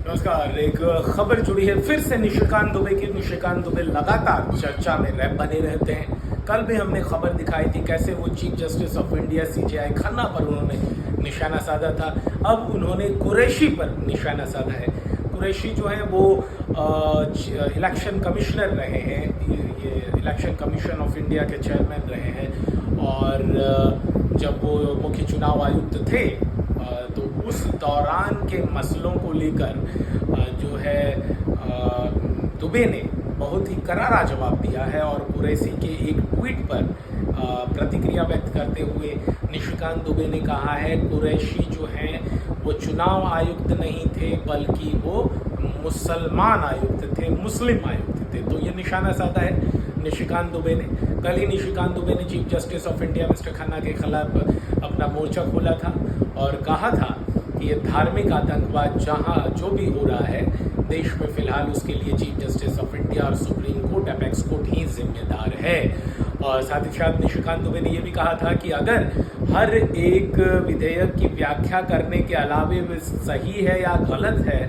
नमस्कार। एक खबर जुड़ी है फिर से निशिकांत दुबे की। निशिकांत दुबे लगातार चर्चा में बने रहते हैं। कल भी हमने खबर दिखाई थी कैसे वो chief justice of India CJI Khanna पर उन्होंने निशाना साधा था। अब उन्होंने कुरैशी पर निशाना साधा है। कुरैशी जो है वो इलेक्शन कमिश्नर रहे हैं, ये इलेक्शन कमीशन ऑफ इंडिया के चेयरमैन रहे हैं और जब वो मुख्य चुनाव आयुक्त थे तो उस दौरान के मसलों को लेकर जो है दुबे ने बहुत ही करारा जवाब दिया है और कुरैशी के एक ट्वीट पर प्रतिक्रिया व्यक्त करते हुए निशिकांत दुबे ने कहा है कुरैशी जो हैं वो चुनाव आयुक्त नहीं थे बल्कि वो मुसलमान आयुक्त थे, मुस्लिम आयुक्त थे। तो ये निशाना साधा है निशिकांत दुबे ने। कल ही निशिकांत दुबे ने chief justice of India mister Khanna के खिलाफ अपना मोर्चा खोला था और कहा था कि ये धार्मिक आतंकवाद जहां जो भी हो रहा है देश में फिलहाल उसके लिए चीफ जस्टिस ऑफ इंडिया और सुप्रीम कोर्ट अपेक्स कोर्ट ही जिम्मेदार है। और साथ ही साथ निशिकांत दुबे ने यह भी कहा था कि अगर हर एक विधेयक की व्याख्या करने के अलावे वो सही है या गलत है,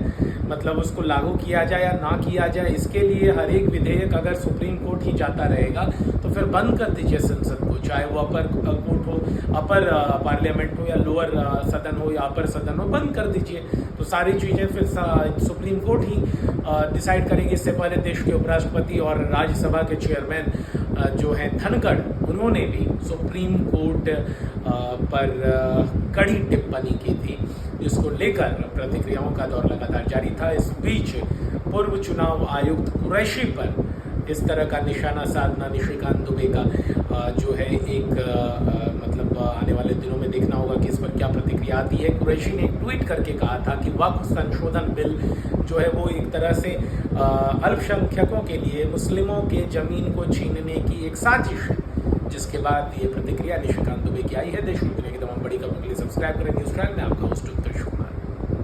मतलब उसको लागू किया जाए या ना किया जाए, इसके लिए हर एक विधेयक अगर सुप्रीम कोर्ट ही जाता रहेगा तो फिर बंद कर दीजिए संसद को, चाहे वो अपर कोर्ट हो, अपर पार्लियामेंट हो या लोअर सदन हो या अपर सदन हो, बंद कर दीजिए। तो सारी चीज़ें फिर सुप्रीम कोर्ट ही डिसाइड करेंगे। इससे पहले देश के उपराष्ट्रपति और राज्यसभा के चेयरमैन जो हैं धनखड़, उन्होंने भी सुप्रीम कोर्ट पर कड़ी टिप्पणी की थी, जिसको लेकर प्रतिक्रियाओं का दौर लगातार जारी था। इस बीच पूर्व चुनाव आयुक्त कुरैशी पर इस तरह का निशाना साधना निशिकांत दुबे का जो है एक मतलब आने वाले दिनों में देखना होगा कि इस पर क्या प्रतिक्रिया आती है। कुरैशी ने एक ट्वीट करके कहा था कि वक्फ संशोधन बिल जो है वो एक तरह से अल्पसंख्यकों के लिए मुस्लिमों के जमीन को छीनने की एक साजिश है, जिसके बाद ये प्रतिक्रिया निशिकांत दुबे की आई है। देश की दुनिया की तमाम बड़ी खबरों के लिए सब्सक्राइब करें न्यूज़ टाइम में। आपका होस्ट उत्तर